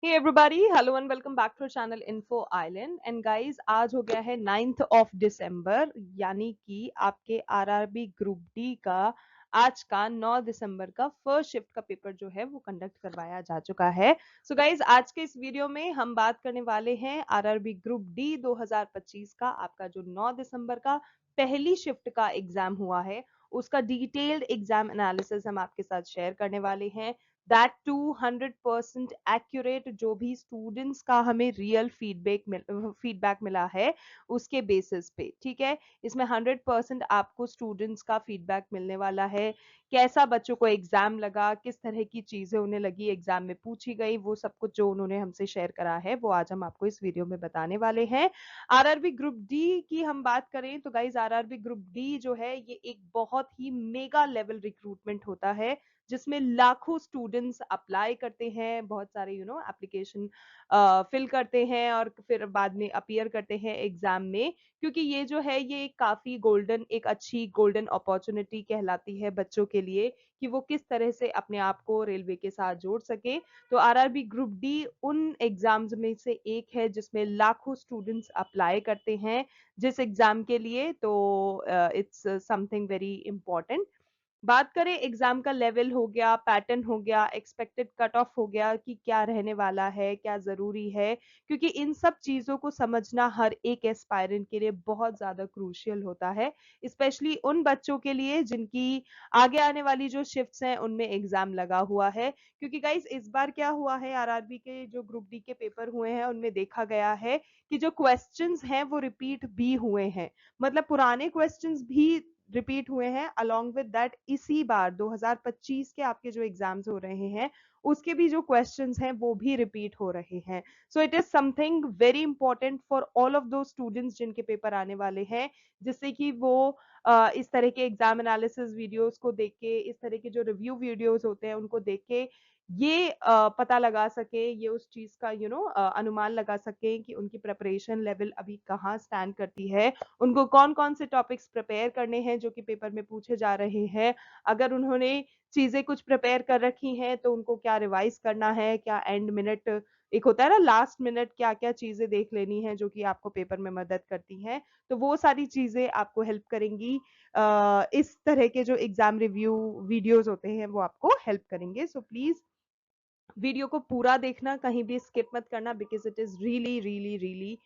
Hey everybody, hello and welcome back to our channel Info Island. And guys, आज हो गया है 9th of December, यानी कि आपके आरआरबी ग्रुप डी का आज का 9 दिसंबर का फर्स्ट शिफ्ट का पेपर जो है वो कंडक्ट करवाया जा चुका है। सो गाइज, आज के इस वीडियो में हम बात करने वाले हैं आरआरबी ग्रुप डी 2025 का आपका जो 9 दिसंबर का पहली शिफ्ट का एग्जाम हुआ है उसका डिटेल्ड एग्जाम एनालिसिस हम आपके साथ शेयर करने वाले हैं। दैट टू 100% एक्यूरेट जो भी स्टूडेंट्स का हमें रियल फीडबैक मिला है उसके बेसिस पे, ठीक है। इसमें 100% आपको स्टूडेंट्स का फीडबैक मिलने वाला है। कैसा बच्चों को एग्जाम लगा, किस तरह की चीजें उन्हें लगी एग्जाम में पूछी गई, वो सब कुछ जो उन्होंने हमसे शेयर करा है वो आज हम आपको इस वीडियो में बताने वाले हैं। आरआरबी ग्रुप डी की हम बात करें तो गाइज, आरआरबी ग्रुप डी जो है ये एक बहुत ही मेगा लेवल रिक्रूटमेंट होता है जिसमें लाखों स्टूडेंट्स अप्लाई करते हैं, बहुत सारे एप्लीकेशन फिल करते हैं और फिर बाद में अपीयर करते हैं एग्जाम में। क्योंकि ये जो है ये काफी एक अच्छी गोल्डन अपॉर्चुनिटी कहलाती है बच्चों के लिए कि वो किस तरह से अपने आप को रेलवे के साथ जोड़ सके। तो आरआरबी ग्रुप डी उन एग्जाम्स में से एक है जिसमें लाखों स्टूडेंट्स अप्लाई करते हैं जिस एग्जाम के लिए। तो इट्स समथिंग वेरी इंपॉर्टेंट। बात करें एग्जाम का लेवल हो गया, पैटर्न हो गया, एक्सपेक्टेड कट ऑफ हो गया कि क्या रहने वाला है, क्या जरूरी है, क्योंकि इन सब चीजों को समझना हर एक एस्पायरेंट के लिए बहुत ज्यादा क्रूशियल होता है, स्पेशली उन बच्चों के लिए जिनकी आगे आने वाली जो शिफ्ट्स हैं उनमें एग्जाम लगा हुआ है। क्योंकि गाइस, इस बार क्या हुआ है, आरआरबी के जो ग्रुप डी के पेपर हुए हैं उनमें देखा गया है कि जो क्वेश्चंस हैं वो रिपीट भी हुए हैं। मतलब पुराने क्वेश्चंस भी रिपीट हुए हैं। अलोंग विद दैट इसी बार 2025 के आपके जो एग्जाम्स हो रहे हैं उसके भी जो क्वेश्चंस हैं वो भी रिपीट हो रहे हैं। So it is something very important for all of दो स्टूडेंट्स जिनके पेपर आने वाले हैं, जिससे कि वो इस तरह के एग्जाम एनालिसिस वीडियोस को देख के, इस तरह के जो रिव्यू वीडियोस होते हैं उनको देख के ये पता लगा सके, ये उस चीज का अनुमान लगा सके कि उनकी प्रिपरेशन लेवल अभी कहाँ स्टैंड करती है, उनको कौन कौन से टॉपिक्स प्रिपेयर करने हैं जो कि पेपर में पूछे जा रहे हैं। अगर उन्होंने चीजें कुछ प्रिपेयर कर रखी हैं तो उनको क्या रिवाइज करना है, क्या एंड मिनट एक होता है ना, लास्ट मिनट क्या क्या चीजें देख लेनी है जो कि आपको पेपर में मदद करती हैं। तो वो सारी चीजें आपको हेल्प करेंगी। इस तरह के जो एग्जाम रिव्यू वीडियोस होते हैं वो आपको हेल्प करेंगे। सो प्लीज वीडियो को पूरा देखना, कहीं भी स्किप मत करना, because it is really really really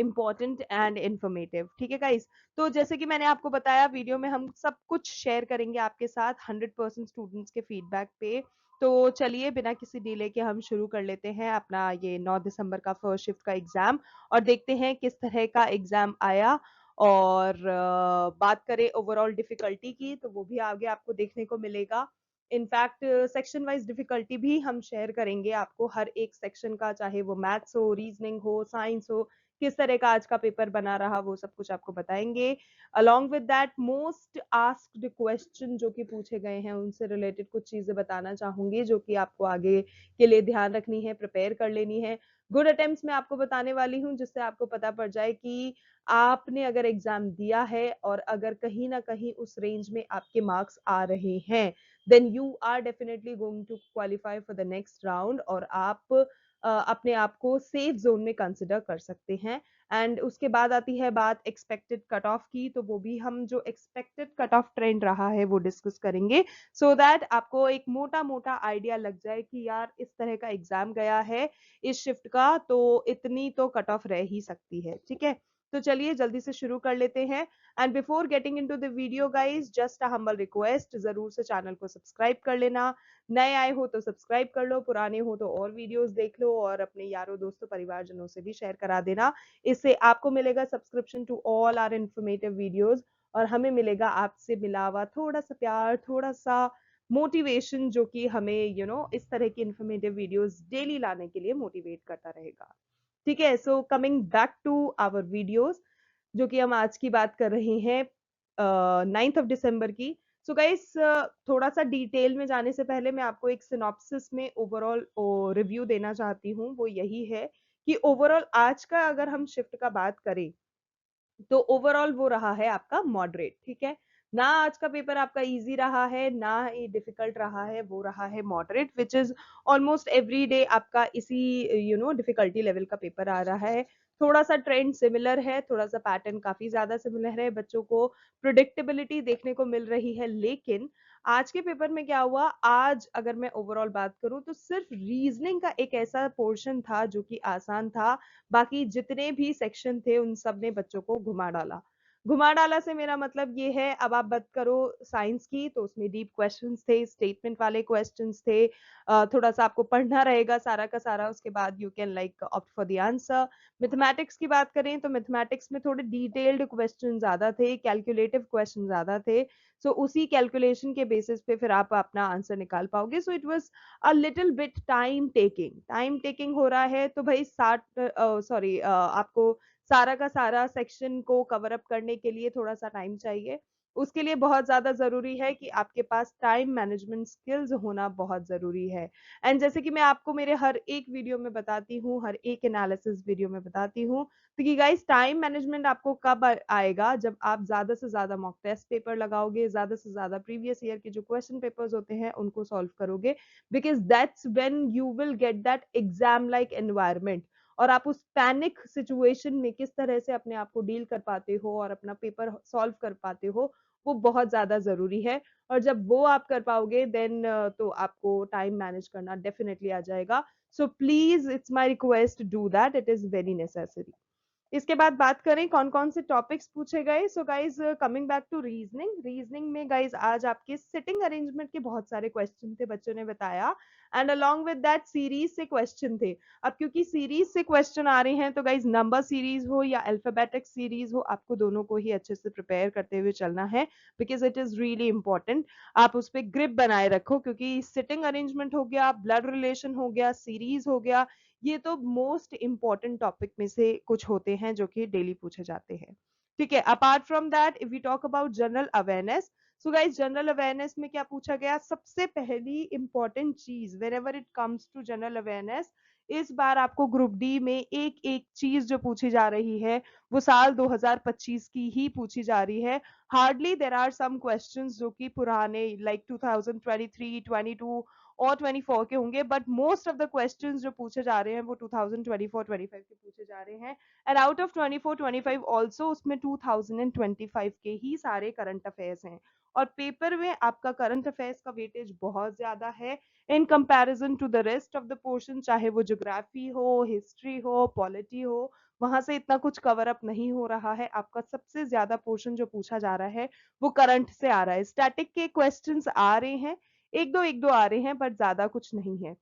important and informative. ठीक है गाइस, तो जैसे कि मैंने आपको बताया वीडियो में हम सब कुछ शेयर करेंगे आपके साथ 100% स्टूडेंट्स के फीडबैक पे। तो चलिए बिना किसी डिले के हम शुरू कर लेते हैं अपना ये 9 दिसंबर का फर्स्ट शिफ्ट का एग्जाम और देखते हैं किस तरह का एग्जाम आया। और बात करें ओवरऑल डिफिकल्टी की तो वो भी आगे आपको देखने को मिलेगा। इनफैक्ट सेक्शन वाइज डिफिकल्टी भी हम शेयर करेंगे आपको, हर एक सेक्शन का, चाहे वो मैथ्स हो, रीजनिंग हो, साइंस हो, किस तरह का आज का पेपर बना रहा वो सब कुछ आपको बताएंगे। Along with that most asked question जो कि पूछे गए हैं उनसे रिलेटेड कुछ चीजें बताना चाहूंगी जो कि आपको आगे के लिए ध्यान रखनी है, प्रिपेयर कर लेनी है। गुड अटेम्प्ट्स मैं आपको बताने वाली हूँ जिससे आपको पता पड़ जाए कि आपने अगर एग्जाम दिया है और अगर कहीं ना कहीं उस रेंज में आपके मार्क्स आ रहे हैं, then you are definitely going to qualify for the next round और आप अपने आप को सेफ जोन में कंसिडर कर सकते हैं। एंड उसके बाद आती है बात एक्सपेक्टेड कट ऑफ की, तो वो भी हम जो एक्सपेक्टेड कट ऑफ ट्रेंड रहा है वो डिस्कस करेंगे, सो दैट आपको एक मोटा मोटा आइडिया लग जाए कि यार इस तरह का एग्जाम गया है इस शिफ्ट का तो इतनी तो कट ऑफ रह ही सकती है। ठीक है, तो चलिए जल्दी से शुरू कर लेते हैं। And before getting into the video guys, just a humble request, जरूर से चैनल को सब्सक्राइब कर लेना। नए आए हो तो सब्सक्राइब कर लो, पुराने हो तो और वीडियोस देख लो और अपने यारों दोस्तों परिवारजनों से भी शेयर करा देना। इससे आपको मिलेगा subscription to all our informative videos और हमें मिलेगा आपसे मिला हुआ थोड़ा सा प्यार, थोड़ा सा मोटिवेशन जो कि हमें इस तरह की इन्फॉर्मेटिव वीडियोस डेली लाने के लिए मोटिवेट करता रहेगा। ठीक है, so coming back to our videos जो कि हम आज की बात कर रहे हैं 9th ऑफ दिसंबर की। सो गाइस, थोड़ा सा डिटेल में जाने से पहले मैं आपको एक सिनॉप्सिस में ओवरऑल रिव्यू देना चाहती हूँ। वो यही है कि ओवरऑल आज का अगर हम शिफ्ट का बात करें तो ओवरऑल वो रहा है आपका मॉडरेट। ठीक है, ना आज का पेपर आपका इजी रहा है ना ही डिफिकल्ट रहा है, वो रहा है moderate, which is almost every day आपका इसी डिफिकल्टी लेवल का पेपर आ रहा है। थोड़ा सा ट्रेंड सिमिलर है, थोड़ा सा पैटर्न काफी ज्यादा सिमिलर है, बच्चों को प्रिडिक्टेबिलिटी देखने को मिल रही है। लेकिन आज के पेपर में क्या हुआ, आज अगर मैं ओवरऑल बात करूं तो सिर्फ रीजनिंग का एक ऐसा पोर्शन था जो कि आसान था, बाकी जितने भी सेक्शन थे उन सब ने बच्चों को घुमा डाला। घुमा डाला से मेरा मतलब ये है, अब आप बात करो साइंस की तो उसमें डीप क्वेश्चंस थे, स्टेटमेंट वाले क्वेश्चंस थे, थोड़ा सा आपको पढ़ना रहेगा सारा का सारा, उसके बाद you can like opt for the answer. Mathematics की बात करें तो मैथमेटिक्स में थोड़े डिटेल्ड क्वेश्चन ज्यादा थे, कैलकुलेटिव क्वेश्चन ज्यादा थे। सो उसी कैलकुलेशन के बेसिस पे फिर आप अपना आंसर निकाल पाओगे। So it was a little bit time taking हो रहा है, तो भाई 60 आपको सारा का सारा सेक्शन को कवर अप करने के लिए थोड़ा सा टाइम चाहिए। उसके लिए बहुत ज्यादा जरूरी है कि आपके पास टाइम मैनेजमेंट स्किल्स होना बहुत जरूरी है। एंड जैसे कि मैं आपको मेरे हर एक वीडियो में बताती हूँ, हर एक एनालिसिस वीडियो में बताती हूँ, तो कि गाइस टाइम मैनेजमेंट आपको कब आएगा, जब आप ज्यादा से ज्यादा मॉक टेस्ट पेपर लगाओगे, ज्यादा से ज्यादा प्रीवियस ईयर के जो क्वेश्चन पेपर्स होते हैं उनको सॉल्व करोगे, because that's when you will get that exam like environment. और आप उस पैनिक सिचुएशन में किस तरह से अपने आप को डील कर पाते हो और अपना पेपर सॉल्व कर पाते हो, वो बहुत ज्यादा जरूरी है। और जब वो आप कर पाओगे देन तो आपको टाइम मैनेज करना डेफिनेटली आ जाएगा। So please it's my request, do that, it is very necessary. इसके बाद बात करें कौन कौन से टॉपिक्स पूछे गए। So guys coming back to reasoning में गाइज आज आपके सिटिंग अरेंजमेंट के बहुत सारे क्वेश्चन थे, बच्चों ने बताया। And along with that series से क्वेश्चन थे। अब क्योंकि सीरीज से क्वेश्चन आ रहे हैं तो गाइज नंबर सीरीज हो या अल्फाबेटिक सीरीज हो, आपको दोनों को ही अच्छे से प्रिपेयर करते हुए चलना है, because it is really important. आप उस पर ग्रिप बनाए रखो, क्योंकि सिटिंग अरेंजमेंट हो गया, ब्लड रिलेशन हो गया, सीरीज हो गया, ये तो मोस्ट इंपॉर्टेंट टॉपिक में से कुछ होते हैं जो कि डेली पूछे जाते हैं। ठीक है, apart from that if we talk about general awareness, so guys general awareness में क्या पूछा गया, सबसे पहली इंपॉर्टेंट चीज wherever it comes to general awareness, इस बार आपको ग्रुप डी में एक एक चीज जो पूछी जा रही है वो साल 2025 की ही पूछी जा रही है। Hardly there are some questions जो कि पुराने लाइक 2023, 22 और 24 के होंगे, but most of the questions जो पूछे जा रहे हैं वो 2024-25 के पूछे जा रहे हैं। एंड आउट ऑफ 24-25 ऑल्सो उसमें 2025 के ही सारे करंट अफेयर्स हैं। और पेपर में आपका करंट अफेयर्स का वेटेज बहुत ज्यादा है in comparison to the rest of the portion, चाहे वो ज्योग्राफी हो, हिस्ट्री हो, पॉलिटी हो, वहां से इतना कुछ कवर अप नहीं हो रहा है। आपका सबसे ज्यादा पोर्शन जो पूछा जा रहा है वो करंट से आ रहा है। स्टैटिक के क्वेश्चंस आ रहे हैं, एक दो आ रहे हैं, बट ज्यादा कुछ नहीं है।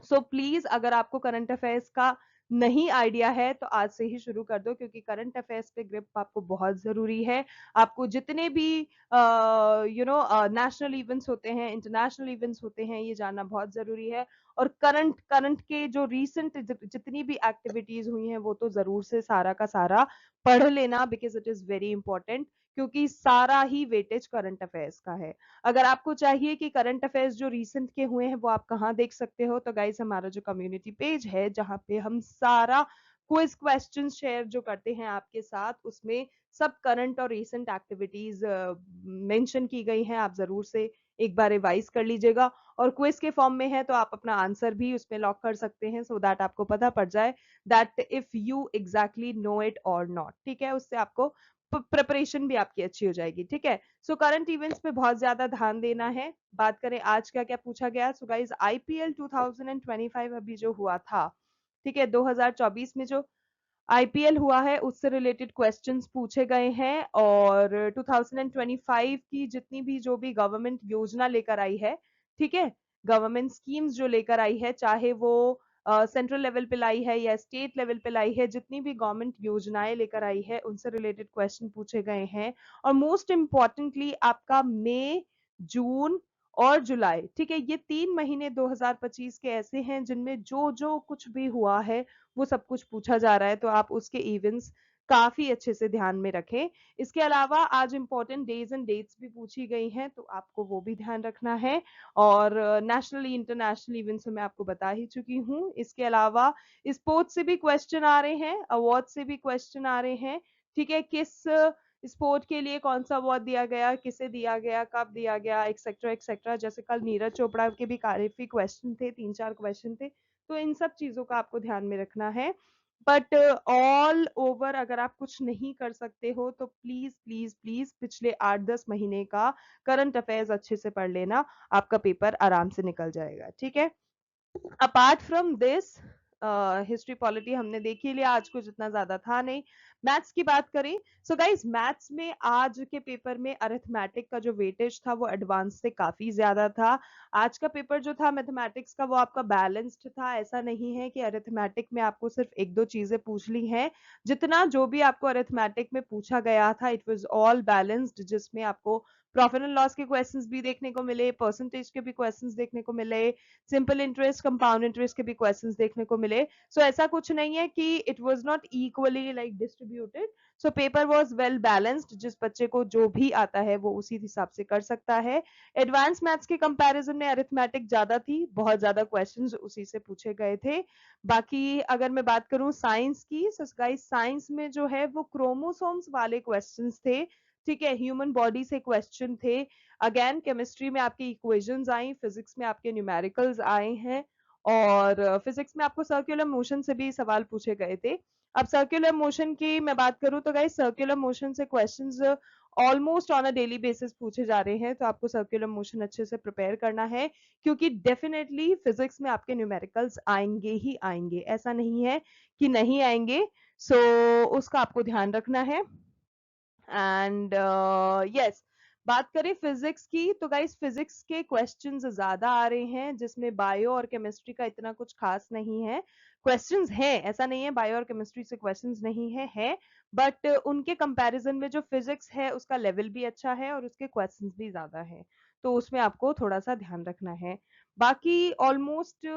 सो प्लीज अगर आपको करंट अफेयर्स का नहीं आइडिया है तो आज से ही शुरू कर दो, क्योंकि करंट अफेयर्स पे ग्रिप आपको बहुत जरूरी है। आपको जितने भी नेशनल इवेंट्स होते हैं, इंटरनेशनल इवेंट्स होते हैं, ये जानना बहुत जरूरी है। और करंट करंट के जो रीसेंट जितनी भी एक्टिविटीज हुई हैं वो तो जरूर से सारा का सारा पढ़ लेना, because it is very important, क्योंकि सारा ही वेटेज करंट अफेयर्स का है। अगर आपको चाहिए कि करंट अफेयर्स जो रीसेंट के हुए हैं वो आप कहाँ देख सकते हो, तो गाइस हमारा जो कम्युनिटी पेज है जहाँ पे हम सारा क्विज क्वेश्चन शेयर जो करते हैं आपके साथ, उसमें सब करंट और रीसेंट एक्टिविटीज मेंशन की गई हैं। आप जरूर से एक बार रिवाइज कर लीजिएगा, और क्विज के फॉर्म में है तो आप अपना आंसर भी उसमें लॉक कर सकते हैं, सो दैट आपको पता पड़ जाए that if you exactly know it और नॉट। ठीक है, उससे आपको प्रिपरेशन भी आपकी अच्छी हो जाएगी। ठीक है, सो करंट इवेंट्स पे बहुत ज्यादा ध्यान देना है। बात करें आज क्या क्या पूछा गया, सो गाइज आईपीएल 2025 अभी जो हुआ था, ठीक है, 2024 में जो आईपीएल हुआ है उससे रिलेटेड क्वेश्चंस पूछे गए हैं। और 2025 की जितनी भी जो भी गवर्नमेंट योजना लेकर आई है, ठीक है, गवर्नमेंट स्कीम्स जो लेकर आई है, चाहे वो सेंट्रल लेवल पे लाई है या स्टेट लेवल पे लाई है, जितनी भी गवर्नमेंट योजनाएं लेकर आई है उनसे रिलेटेड क्वेश्चन पूछे गए हैं। और मोस्ट इम्पॉर्टेंटली आपका मई, जून और जुलाई, ठीक है, ये 3 महीने 2025 के ऐसे हैं जिनमें जो जो कुछ भी हुआ है वो सब कुछ पूछा जा रहा है, तो आप उसके इवेंट्स काफी अच्छे से ध्यान में रखें। इसके अलावा आज इंपॉर्टेंट डेज एंड डेट्स भी पूछी गई हैं, तो आपको वो भी ध्यान रखना है। और नेशनली इंटरनेशनल इवेंट्स में आपको बता ही चुकी हूँ। इसके अलावा स्पोर्ट्स से भी क्वेश्चन आ रहे हैं, अवार्ड से भी क्वेश्चन आ रहे हैं। ठीक है, किस स्पोर्ट के लिए कौन सा अवार्ड दिया गया, किसे दिया गया, कब दिया गया, एक्सेट्रा एक्सेट्रा। जैसे कल नीरज चोपड़ा के भी काफी क्वेश्चन थे, 3-4 क्वेश्चन थे, तो इन सब चीजों का आपको ध्यान में रखना है। बट ऑल ओवर अगर आप कुछ नहीं कर सकते हो तो प्लीज प्लीज प्लीज पिछले 8-10 महीने का करंट अफेयर्स अच्छे से पढ़ लेना, आपका पेपर आराम से निकल जाएगा, ठीक है। Apart from this, history polity हमने देख ही लिया, आज कुछ इतना ज्यादा था नहीं। मैथ्स की बात करें, सो गाइस मैथ्स में आज के पेपर में अरिथमेटिक का जो वेटेज था वो एडवांस से काफी ज्यादा था। आज का पेपर जो था मैथमेटिक्स का वो आपका बैलेंस्ड था। ऐसा नहीं है कि अरिथमेटिक में आपको सिर्फ एक दो चीजें पूछ ली हैं, जितना जो भी आपको अरिथमेटिक में पूछा गया था इट वाज ऑल बैलेंस्ड, जिसमें आपको प्रॉफिट एंड लॉस के क्वेश्चंस भी देखने को मिले, परसेंटेज के भी क्वेश्चंस देखने को मिले, सिंपल इंटरेस्ट, कंपाउंड इंटरेस्ट के भी क्वेश्चंस देखने को मिले। सो ऐसा कुछ नहीं है कि it was not equally like distributed. So paper was well balanced, जिस बच्चे को जो भी आता है वो उसी हिसाब से कर सकता है। एडवांस मैथ्स के कंपैरिजन में अरिथमेटिक ज्यादा थी, बहुत ज्यादा क्वेश्चंस उसी से पूछे गए थे। बाकी अगर मैं बात करूं साइंस की, सो गाइस साइंस में जो है वो क्रोमोसोम्स वाले क्वेश्चंस थे, ठीक है, ह्यूमन बॉडी से क्वेश्चन थे। अगेन केमिस्ट्री में आपकी इक्वेशंस आई, फिजिक्स में आपके न्यूमेरिकल्स आए हैं, और फिजिक्स में आपको सर्कुलर मोशन से भी सवाल पूछे गए थे। अब सर्कुलर मोशन की मैं बात करूं तो गाइस सर्कुलर मोशन से questions almost on a daily basis पूछे जा रहे हैं, तो आपको सर्कुलर मोशन अच्छे से प्रिपेयर करना है, क्योंकि डेफिनेटली फिजिक्स में आपके न्यूमेरिकल्स आएंगे ही आएंगे, ऐसा नहीं है कि नहीं आएंगे। सो उसका आपको ध्यान रखना है। एंड यस, बात करें फिजिक्स की तो गाइस फिजिक्स के क्वेश्चंस ज्यादा आ रहे हैं, जिसमें बायो और केमिस्ट्री का इतना कुछ खास नहीं है। क्वेश्चंस हैं, ऐसा नहीं है बायो और केमिस्ट्री से क्वेश्चंस नहीं है, बट उनके कंपैरिजन में जो फिजिक्स है उसका लेवल भी अच्छा है और उसके क्वेश्चंस भी ज्यादा है, तो उसमें आपको थोड़ा सा ध्यान रखना है। बाकी ऑलमोस्ट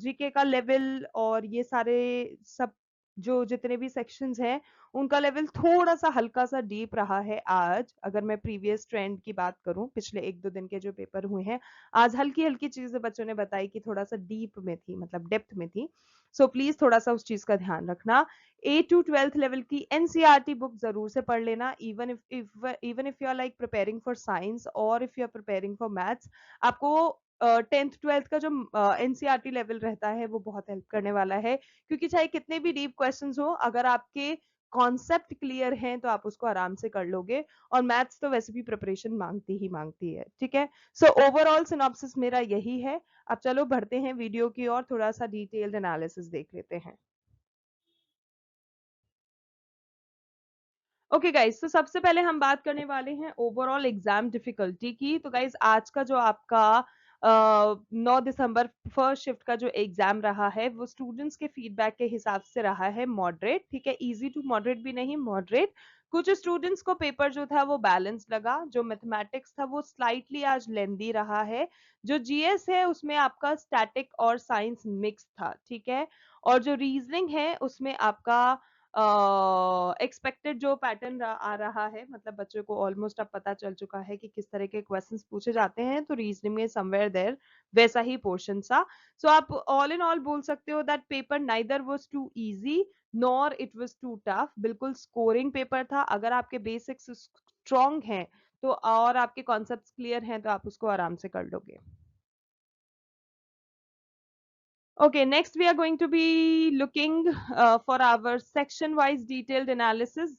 जीके का लेवल और ये सारे सब जो जितने भी सेक्शंस हैं उनका लेवल थोड़ा सा हल्का सा डीप रहा है आज। अगर मैं प्रीवियस ट्रेंड की बात करूं, पिछले 1-2 दिन के जो पेपर हुए हैं, आज हल्की हल्की चीजें बच्चों ने बताई कि थोड़ा सा डीप में थी, मतलब डेप्थ में थी। सो प्लीज थोड़ा सा उस चीज का ध्यान रखना। 8 to 12th लेवल की एनसीईआरटी बुक जरूर से पढ़ लेना, even if you are like preparing for science और if you are preparing for maths, आपको 10th 12th का जो एनसीईआरटी लेवल रहता है वो बहुत हेल्प करने वाला है, क्योंकि चाहे कितने भी डीप क्वेश्चंस हो, अगर आपके कॉन्सेप्ट क्लियर हैं तो आप उसको आराम से कर लोगे, और मैथ्स तो वैसे भी प्रिपरेशन मांगती ही मांगती है, ठीक है। सो ओवरऑल सिनॉप्सिस मेरा यही है। अब चलो बढ़ते हैं वीडियो की और थोड़ा सा डिटेल्ड एनालिसिस देख लेते हैं। ओके गाइस, तो सबसे पहले हम बात करने वाले हैं ओवरऑल एग्जाम डिफिकल्टी की। तो गाइस आज का जो आपका 9 दिसंबर फर्स्ट शिफ्ट का जो एग्जाम रहा है वो स्टूडेंट्स के फीडबैक के हिसाब से रहा है मॉडरेट, ठीक है, इजी टू मॉडरेट भी नहीं, मॉडरेट। कुछ स्टूडेंट्स को पेपर जो था वो बैलेंस लगा, जो मैथमेटिक्स था वो स्लाइटली आज लेंदी रहा है, जो जीएस है उसमें आपका स्टैटिक और साइंस मिक्स था, ठीक है, और जो रीजनिंग है उसमें आपका एक्सपेक्टेड जो पैटर्न आ रहा है, मतलब बच्चों को ऑलमोस्ट अब पता चल चुका है कि किस तरह के क्वेश्चंस पूछे जाते हैं, तो रीजनिंग में समवेयर देयर वैसा ही पोर्शन सा। सो आप ऑल इन ऑल बोल सकते हो that paper neither was too easy nor it was too tough, बिल्कुल स्कोरिंग पेपर था। अगर आपके बेसिक्स स्ट्रॉन्ग हैं तो और आपके कॉन्सेप्ट्स क्लियर हैं तो आप उसको आराम से कर लोगे। Okay, next we are going to be looking for our section-wise detailed analysis,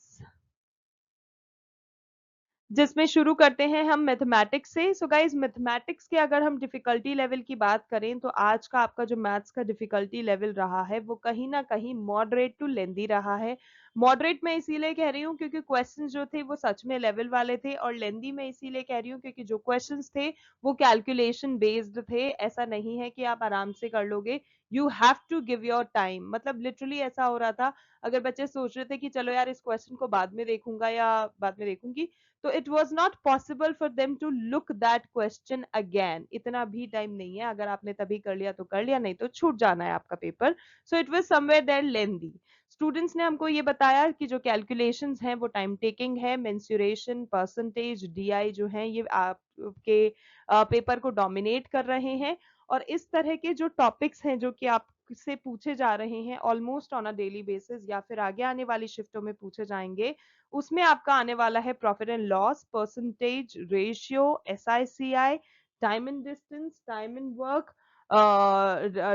जिसमें शुरू करते हैं हम मैथमेटिक्स से। सो गाइस मैथमेटिक्स के अगर हम डिफिकल्टी लेवल की बात करें तो आज का आपका जो मैथ्स का डिफिकल्टी लेवल रहा है वो कहीं ना कहीं मॉडरेट टू लेंदी रहा है। मॉडरेट मैं इसीलिए कह रही हूँ क्योंकि क्वेश्चंस जो थे वो सच में लेवल वाले थे, और लेंदी मैं इसीलिए कह रही हूँ क्योंकि जो क्वेश्चंस थे वो कैलकुलेशन बेस्ड थे। ऐसा नहीं है कि आप आराम से कर लोगे, you have to give your time. मतलब लिटरली ऐसा हो रहा था, अगर बच्चे सोच रहे थे कि चलो यार इस क्वेश्चन को बाद में देखूंगा या बाद में देखूंगी, तो it was not possible for them to look that question again. इतना भी टाइम नहीं है, अगर आपने तभी कर लिया तो कर लिया, नहीं तो छूट जाना है आपका पेपर। So it was somewhere there lengthy. Students ने हमको ये बताया कि जो कैलकुलेशंस हैं वो टाइम टेकिंग है, मेंसुरेशन, परसेंटेज, डीआई जो है ये आपके पेपर को डोमिनेट कर रहे हैं, और इस तरह के जो टॉपिक्स हैं जो कि आप से पूछे जा रहे हैं almost on a daily basis या फिर आगे आने वाली शिफ्टों में पूछे जाएंगे, उसमें आपका आने वाला है profit and loss, percentage, ratio, SICI, time and distance, time and work,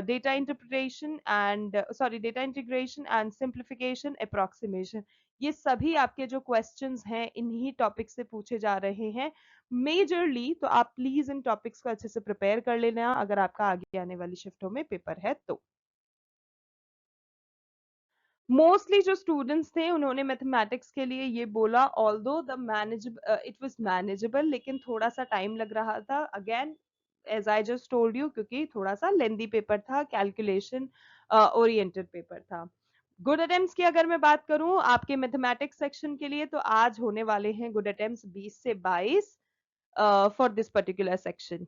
data interpretation and sorry data integration and simplification, approximation. ये सभी आपके जो क्वेश्चंस हैं इन्हीं टॉपिक से पूछे जा रहे हैं मेजरली। तो आप प्लीज इन टॉपिक्स को अच्छे से प्रिपेयर कर लेना अगर आपका आगे आने वाली शिफ्टों में पेपर है तो। मोस्टली जो स्टूडेंट्स थे उन्होंने मैथमेटिक्स के लिए ये बोला, although the manage it was manageable, लेकिन थोड़ा सा टाइम लग रहा था, again as I just told you, क्योंकि थोड़ा सा लेंदी पेपर था, कैलकुलेशन ओरिएंटेड पेपर था। गुड अटेम्प्ट्स की अगर मैं बात करूं आपके मैथमेटिक्स सेक्शन के लिए, तो आज होने वाले हैं गुड अटेम्प्ट्स 20 से 22 for this particular section.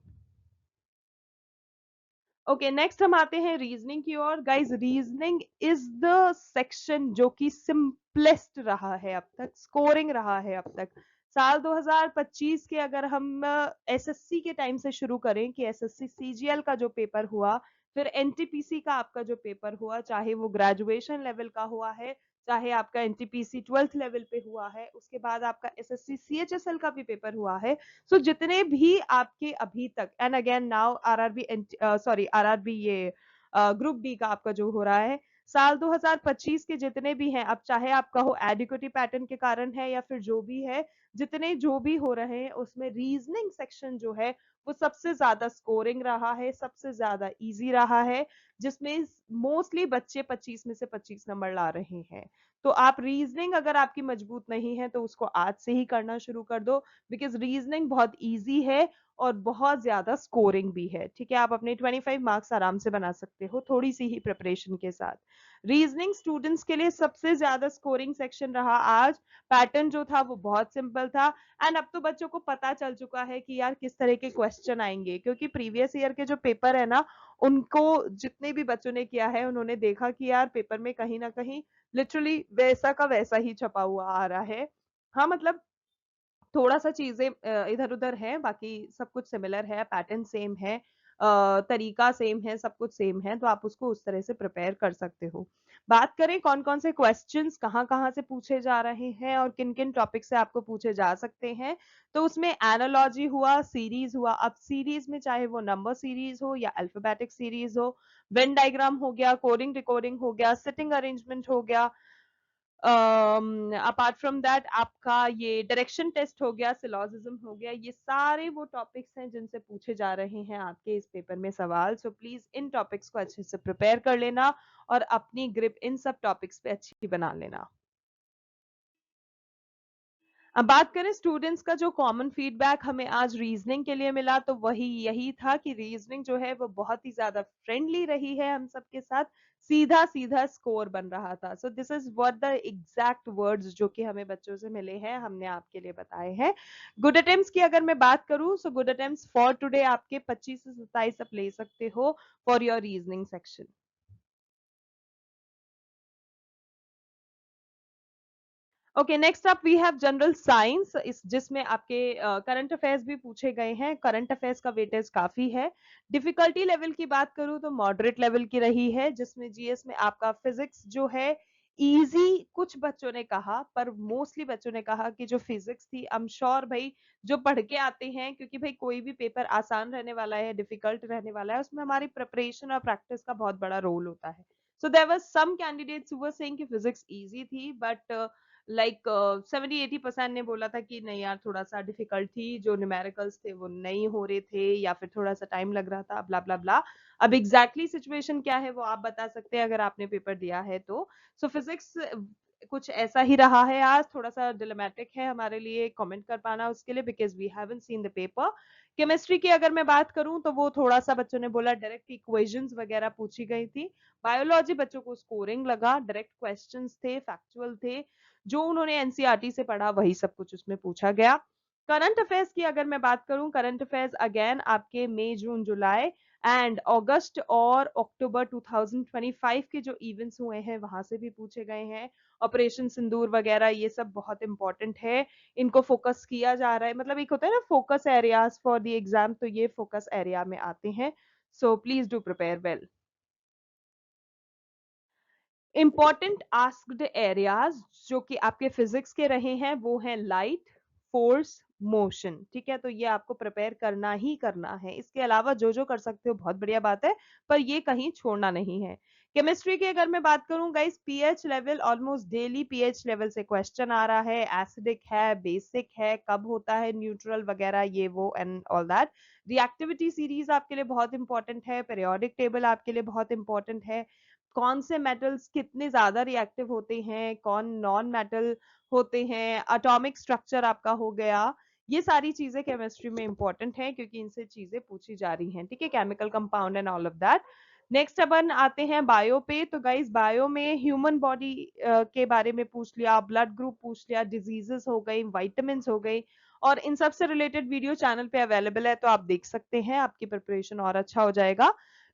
Okay, next हम आते हैं रीजनिंग की ओर। Guys, reasoning is the section जो कि सिंपलेस्ट रहा है अब तक, स्कोरिंग रहा है अब तक। साल 2025 के अगर हम एसएससी के टाइम से शुरू करें कि एसएससी सीजीएल का जो पेपर हुआ, फिर एनटीपीसी का आपका जो पेपर हुआ, चाहे वो ग्रेजुएशन लेवल का हुआ है, चाहे आपका एनटीपीसी 12th लेवल पे हुआ है, उसके बाद आपका एसएससी सीएचएसएल का भी पेपर हुआ है। सो जितने भी आपके अभी तक, and again now RRB, sorry RRB ये ग्रुप डी का आपका जो हो रहा है, साल 2025 के जितने भी हैं, अब चाहे आपका हो एडिक्विटी पैटर्न के कारण है या फिर जो भी है, जितने जो भी हो रहे हैं उसमें रीजनिंग सेक्शन जो है वो सबसे ज्यादा स्कोरिंग रहा है, सबसे ज्यादा इजी रहा है, जिसमें मोस्टली बच्चे 25 में से 25 नंबर ला रहे हैं। तो आप रीजनिंग अगर आपकी मजबूत नहीं है तो उसको आज से ही करना शुरू कर दो, बिकॉज रीजनिंग बहुत इजी है और बहुत ज्यादा स्कोरिंग भी है। ठीक है, आप अपने 25 मार्क्स आराम से बना सकते हो थोड़ी सी ही प्रिपरेशन के साथ। रीजनिंग स्टूडेंट्स के लिए सबसे ज्यादा स्कोरिंग सेक्शन रहा आज। पैटर्न जो था वो बहुत सिंपल था, एंड अब तो बच्चों को पता चल चुका है कि यार किस तरह के क्वेश्चन आएंगे, क्योंकि प्रीवियस ईयर के जो पेपर है ना, उनको जितने भी बच्चों ने किया है उन्होंने देखा कि यार पेपर में कहीं ना कहीं लिटरली वैसा का वैसा ही छपा हुआ आ रहा है। हाँ, मतलब थोड़ा सा चीजें इधर उधर है, बाकी सब कुछ सिमिलर है, पैटर्न सेम है, तरीका सेम है, सब कुछ सेम है, तो आप उसको उस तरह से प्रिपेयर कर सकते हो। बात करें कौन कौन से क्वेश्चंस कहाँ कहाँ से पूछे जा रहे हैं और किन किन टॉपिक से आपको पूछे जा सकते हैं, तो उसमें एनालॉजी हुआ, सीरीज हुआ। अब सीरीज में चाहे वो नंबर सीरीज हो या अल्फाबेटिक सीरीज हो, वेन डायग्राम हो गया, कोडिंग रिकॉर्डिंग हो गया, सिटिंग अरेंजमेंट हो गया, अपार्ट फ्रॉम दैट आपका ये डायरेक्शन टेस्ट हो गया, सिलोजिज्म हो गया, ये सारे वो टॉपिक्स हैं जिनसे पूछे जा रहे हैं आपके इस पेपर में सवाल। सो प्लीज इन टॉपिक्स को अच्छे से प्रिपेयर कर लेना और अपनी ग्रिप इन सब टॉपिक्स पे अच्छी बना लेना। अब बात करें स्टूडेंट्स का, जो कॉमन फीडबैक हमें आज रीजनिंग के लिए मिला तो वही यही था कि रीजनिंग जो है वो बहुत ही ज्यादा फ्रेंडली रही है हम सबके साथ, सीधा सीधा स्कोर बन रहा था। So this is what the exact words जो कि हमें बच्चों से मिले हैं, हमने आपके लिए बताए हैं। गुड अटेम्प्ट्स की अगर मैं बात करूं, so good attempts for today आपके 25 से 27 आप ले सकते हो for your reasoning section. Okay, next up we have general science, इस जिसमें आपके करंट अफेयर्स भी पूछे गए हैं। करंट अफेयर्स का वेटेज काफी है। डिफिकल्टी लेवल की बात करूं तो मॉडरेट लेवल की रही है, जिसमें जीएस में आपका फिजिक्स जो है इजी कुछ बच्चों ने कहा, पर मोस्टली बच्चों ने कहा कि जो फिजिक्स थी, आई एम श्योर भाई जो पढ़ के आते हैं, क्योंकि भाई कोई भी पेपर आसान रहने वाला है डिफिकल्ट रहने वाला है, उसमें हमारी प्रिपरेशन और प्रैक्टिस का बहुत बड़ा रोल होता है। So there were some candidates who were saying कि फिजिक्स इजी थी, बट लाइक 70-80% ने बोला था कि नहीं यार थोड़ा सा डिफिकल्ट थी, जो न्यूमेरिकल्स थे वो नहीं हो रहे थे या फिर थोड़ा सा टाइम लग रहा था, ब्ला ब्ला ब्ला। अब एग्जैक्टली सिचुएशन क्या है वो आप बता सकते हैं अगर आपने पेपर दिया है तो। सो फिजिक्स कुछ ऐसा ही रहा है आज, थोड़ा सा डिलेमेटिक है हमारे लिए कमेंट कर पाना उसके लिए, because we haven't seen the paper. Chemistry की अगर मैं बात करूं तो वो थोड़ा सा बच्चों ने बोला डायरेक्ट इक्वेशंस वगैरह पूछी गई थी। बायोलॉजी बच्चों को स्कोरिंग लगा, डायरेक्ट क्वेश्चंस थे, फैक्चुअल थे, जो उन्होंने एनसीईआरटी से पढ़ा वही सब कुछ उसमें पूछा गया। करंट अफेयर्स की अगर मैं बात करूं, करंट अफेयर्स अगेन आपके मई जून जुलाई एंड अगस्त और अक्टूबर 2025 के जो इवेंट्स हुए हैं वहां से भी पूछे गए हैं। ऑपरेशन सिंदूर वगैरह ये सब बहुत इंपॉर्टेंट है, इनको फोकस किया जा रहा है, मतलब एक होता है ना focus areas for the exam, तो ये फोकस एरिया में आते हैं। So please do prepare well. Important asked areas जो कि आपके फिजिक्स के रहे हैं वो हैं लाइट, फोर्स, मोशन। ठीक है, तो ये आपको प्रिपेयर करना ही करना है। इसके अलावा जो जो कर सकते हो बहुत बढ़िया बात है, पर ये कहीं छोड़ना नहीं है। केमिस्ट्री की अगर मैं बात करूं guys, pH level almost daily pH level से क्वेश्चन आ रहा है। एसिडिक है, बेसिक है, कब होता है न्यूट्रल वगैरह, ये वो and all that. Reactivity series आपके लिए बहुत इंपॉर्टेंट है। पीरियोडिक टेबल आपके लिए बहुत इंपॉर्टेंट है। कौन से मेटल्स कितने ज्यादा रिएक्टिव होते हैं, कौन नॉन मेटल होते हैं, एटॉमिक स्ट्रक्चर आपका हो गया। ये सारी चीजें केमिस्ट्री में इंपॉर्टेंट है क्योंकि इनसे चीजें पूछी जा रही हैं। ठीक है, chemical compound and all of that. Next अपन आते हैं बायो पे। तो गाइस बायो में ह्यूमन बॉडी के बारे में पूछ लिया, ब्लड ग्रुप पूछ लिया, डिजीजेस हो गई, वाइटामिन हो गई, और इन सब से रिलेटेड वीडियो चैनल पे अवेलेबल है, तो आप देख सकते हैं, आपकी प्रिपरेशन और अच्छा हो जाएगा।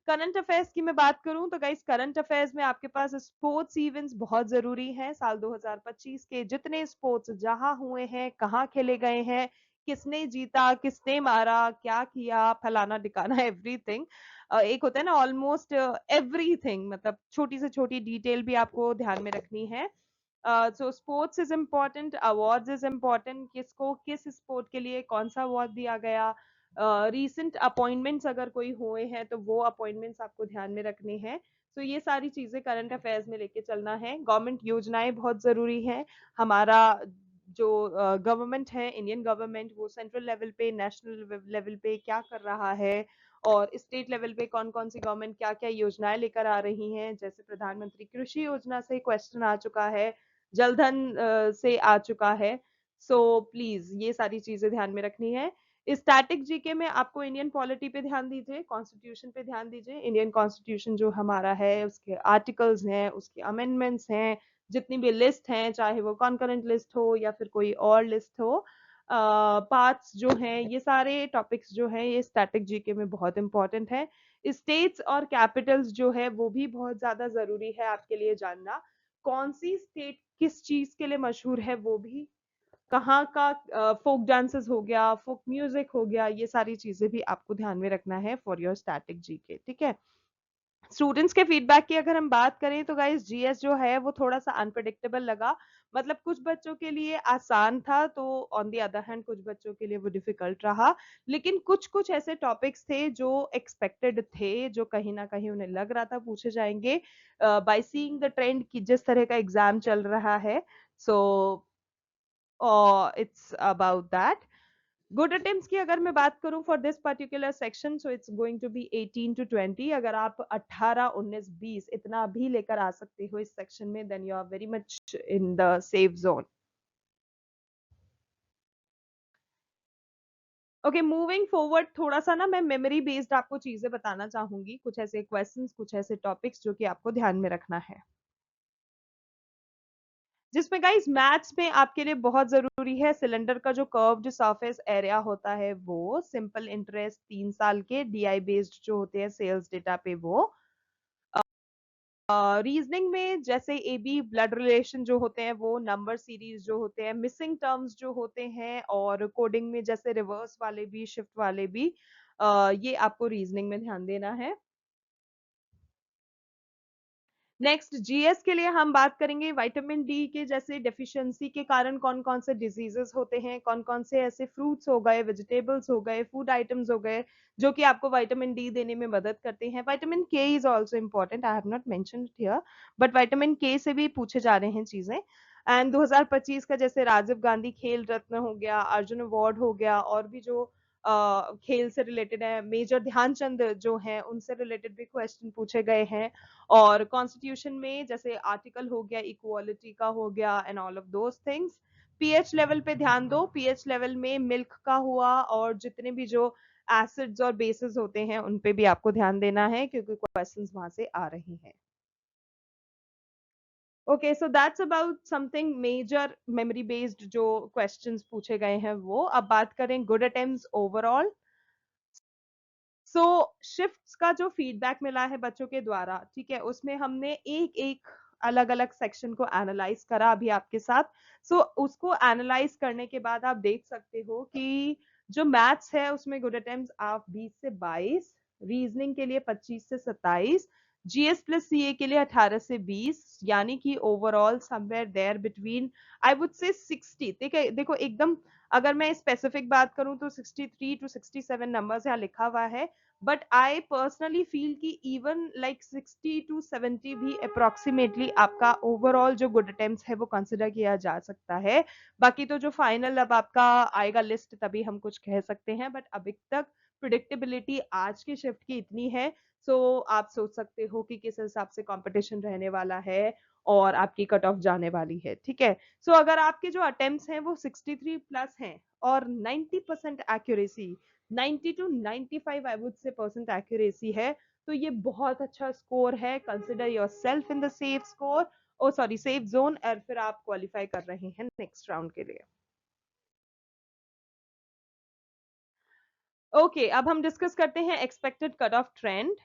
करंट अफेयर्स की मैं बात करूं तो गाइस करंट अफेयर्स में आपके पास स्पोर्ट्स इवेंट्स बहुत जरूरी हैं। साल 2025 के जितने स्पोर्ट्स जहां हुए हैं, कहाँ खेले गए हैं, किसने जीता, किसने मारा, क्या किया, फलाना ढिकाना, एवरीथिंग। एक होता है ना ऑलमोस्ट एवरीथिंग, मतलब छोटी से छोटी डिटेल भी आपको ध्यान में रखनी है। So sports is important, awards is important, किसको किस स्पोर्ट के लिए कौन सा अवार्ड दिया गया, रीसेंट अपॉइंटमेंट्स अगर कोई हुए हैं तो वो अपॉइंटमेंट्स आपको ध्यान में रखने हैं। तो ये सारी चीजें करंट अफेयर्स में लेके चलना है। गवर्नमेंट योजनाएं बहुत जरूरी है। हमारा जो गवर्नमेंट है, इंडियन गवर्नमेंट, वो सेंट्रल लेवल पे, नेशनल लेवल पे क्या कर रहा है, और स्टेट लेवल पे कौन कौन सी गवर्नमेंट क्या क्या योजनाएं लेकर आ रही हैं। जैसे प्रधानमंत्री कृषि योजना से क्वेश्चन आ चुका है, जलधन से आ चुका है। सो प्लीज ये सारी चीजें ध्यान में रखनी है। स्टैटिक जीके में आपको इंडियन पॉलिटी पे ध्यान दीजिए, कॉन्स्टिट्यूशन पे ध्यान दीजिए। इंडियन कॉन्स्टिट्यूशन जो हमारा है, उसके आर्टिकल्स हैं, उसके अमेंडमेंट्स हैं, जितनी भी लिस्ट हैं, चाहे वो कॉन्करेंट लिस्ट हो या फिर कोई और लिस्ट हो, पार्ट्स जो हैं, ये सारे टॉपिक्स जो हैं ये स्टैटिक जीके में बहुत इंपॉर्टेंट है। स्टेट्स और कैपिटल्स जो है वो भी बहुत ज्यादा जरूरी है आपके लिए जानना। कौन सी स्टेट किस चीज के लिए मशहूर है, वो भी, कहाँ का फोक डांसेस हो गया, फोक म्यूजिक हो गया, ये सारी चीजें भी आपको ध्यान में रखना है फॉर योर स्टैटिक जीके। ठीक है, स्टूडेंट्स के फीडबैक की अगर हम बात करें तो गाइस जीएस जो है वो थोड़ा सा अनप्रडिक्टेबल लगा। मतलब कुछ बच्चों के लिए आसान था, तो ऑन द अदर हैंड कुछ बच्चों के लिए वो डिफिकल्ट रहा। लेकिन कुछ कुछ ऐसे टॉपिक्स थे जो एक्सपेक्टेड थे, जो कहीं ना कहीं उन्हें लग रहा था पूछे जाएंगे, बाय सीइंग द ट्रेंड की जिस तरह का एग्जाम चल रहा है। So it's about that. Good attempts की अगर मैं बात करूं for this particular section, so it's going to be 18 to 20। अगर आप 18, 19, 20 इतना भी लेकर आ सकते हो इस सेक्शन में, then you are very much in the safe zone. Okay, moving forward, थोड़ा सा ना मैं मेमोरी बेस्ड आपको चीजें बताना चाहूंगी, कुछ ऐसे क्वेश्चंस, कुछ ऐसे टॉपिक्स जो कि आपको ध्यान में रखना है, जिसमें गाइस मैथ्स में आपके लिए बहुत जरूरी है। सिलेंडर का जो कर्व्ड सरफेस एरिया होता है वो, सिंपल इंटरेस्ट 3 साल के डीआई बेस्ड जो होते हैं सेल्स डेटा पे वो, रीजनिंग में जैसे ए बी ब्लड रिलेशन जो होते हैं वो, नंबर सीरीज जो होते हैं, मिसिंग टर्म्स जो होते हैं, और कोडिंग में जैसे रिवर्स वाले भी, शिफ्ट वाले भी, ये आपको रीजनिंग में ध्यान देना है। नेक्स्ट जीएस के लिए हम बात करेंगे विटामिन डी के जैसे डेफिशिएंसी के कारण कौन कौन से डिजीजेस होते हैं, कौन कौन से ऐसे फ्रूट्स हो गए, वेजिटेबल्स हो गए, फूड आइटम्स हो गए जो कि आपको विटामिन डी देने में मदद करते हैं। विटामिन के is also important, I have not mentioned here, but vitamin के से भी पूछे जा रहे हैं चीजें। एंड 2025 का जैसे राजीव गांधी खेल रत्न हो गया, अर्जुन अवार्ड हो गया, और भी जो खेल से रिलेटेड है, मेजर ध्यानचंद जो है उनसे रिलेटेड भी क्वेश्चन पूछे गए हैं। और कॉन्स्टिट्यूशन में जैसे आर्टिकल हो गया, इक्वालिटी का हो गया, and all of those things. PH level पे ध्यान दो, पीएच लेवल में मिल्क का हुआ, और जितने भी जो एसिड्स और बेसिस होते हैं उन पे भी आपको ध्यान देना है क्योंकि क्वेश्चंस वहां से आ रही हैं। Okay, so that's about something major memory based जो क्वेश्चंस पूछे गए हैं वो। अब बात करें good attempts overall. So shifts का जो फीडबैक मिला है बच्चों के द्वारा, ठीक है, उसमें हमने एक एक अलग अलग सेक्शन को एनालाइज करा अभी आपके साथ। उसको एनालाइज करने के बाद आप देख सकते हो कि जो मैथ्स है उसमें गुड अटेम्प्ट्स आप 20 से 22, रीजनिंग के लिए 25 से 27, जीएस प्लस सीए के लिए 18 से 20, यानी कि overall somewhere there between I would say 60। देखो देखो एकदम, अगर मैं स्पेसिफिक बात करूं तो 63 टू 67 नंबर्स यहाँ लिखा हुआ है, बट आई पर्सनली फील कि इवन लाइक 60 टू 70 भी अप्रोक्सीमेटली आपका ओवरऑल जो गुड अटेम्प्ट है वो कंसिडर किया जा सकता है। बाकी तो जो फाइनल अब आपका आएगा लिस्ट तभी हम कुछ कह सकते हैं, बट अभी तक प्रिडिक्टेबिलिटी आज की शिफ्ट की इतनी है। सो आप सोच सकते हो कि किस हिसाब से कंपटीशन रहने वाला है और आपकी कट ऑफ जाने वाली है, ठीक है। सो अगर आपके जो अटेम्प्ट्स हैं वो 63 प्लस हैं और 90% accuracy, 90 to 95 I would say percent accuracy है, तो ये बहुत अच्छा स्कोर है। Consider yourself in the safe score, oh sorry safe zone, और फिर आप क्वालिफाई कर रहे हैं नेक्स्ट राउंड के लिए। ओके, अब हम डिस्कस करते हैं expected cut off trend.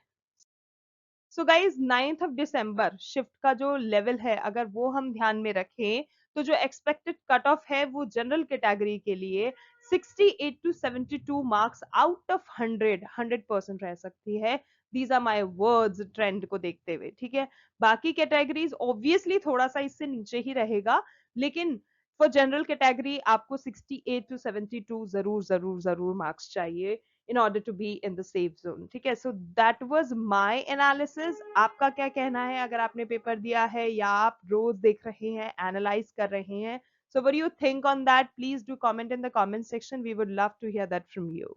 So guys 9th of December shift का जो लेवल है अगर वो हम ध्यान में रखें, तो जो एक्सपेक्टेड कट ऑफ है वो जनरल कैटेगरी के लिए 68 टू 72 मार्क्स आउट ऑफ 100% रह सकती है। These are my words trend को देखते हुए, ठीक है। बाकी कैटेगरीज ऑब्वियसली थोड़ा सा इससे नीचे ही रहेगा, लेकिन फॉर जनरल कैटेगरी आपको 68 टू 72 जरूर जरूर जरूर मार्क्स चाहिए in order to be in the safe zone, ठीक है। So that was my analysis। आपका क्या कहना है अगर आपने पेपर दिया है या आप रोज देख रहे हैं, एनालाइज कर रहे हैं? So what do you think on that? Please do comment in the comment section, we would love to hear that from you।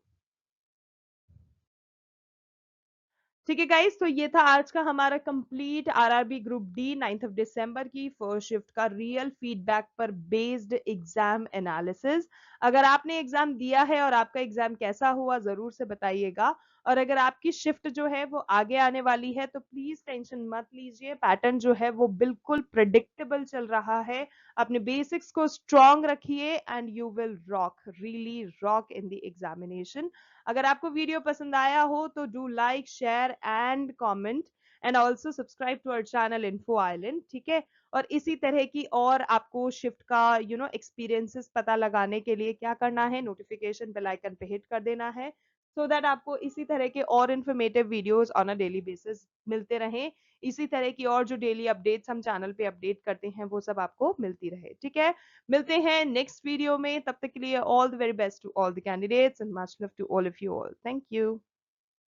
ठीक है गाइस, तो ये था आज का हमारा complete RRB group D 9th of December की फर्स्ट शिफ्ट का रियल फीडबैक पर बेस्ड एग्जाम एनालिसिस। अगर आपने एग्जाम दिया है और आपका एग्जाम कैसा हुआ जरूर से बताइएगा, और अगर आपकी शिफ्ट जो है वो आगे आने वाली है तो प्लीज टेंशन मत लीजिए, पैटर्न जो है वो बिल्कुल प्रिडिक्टेबल चल रहा है। अपने बेसिक्स को स्ट्रॉन्ग रखिए and you will rock, really rock in the examination. अगर आपको वीडियो पसंद आया हो तो do like share and comment and also subscribe to our channel Info Island, ठीक है। और इसी तरह की और आपको शिफ्ट का एक्सपीरियंसेस पता लगाने के लिए क्या करना है, नोटिफिकेशन बेल आइकन पे हिट कर देना है, सो दैट आपको इसी तरह के और informative videos on a daily basis मिलते रहें। इसी तरह की और जो डेली अपडेट्स हम चैनल पे अपडेट करते हैं वो सब आपको मिलती रहे, ठीक है। मिलते हैं नेक्स्ट वीडियो में, तब तक के लिए all the very best to all the candidates and much love to all of you all. Thank you.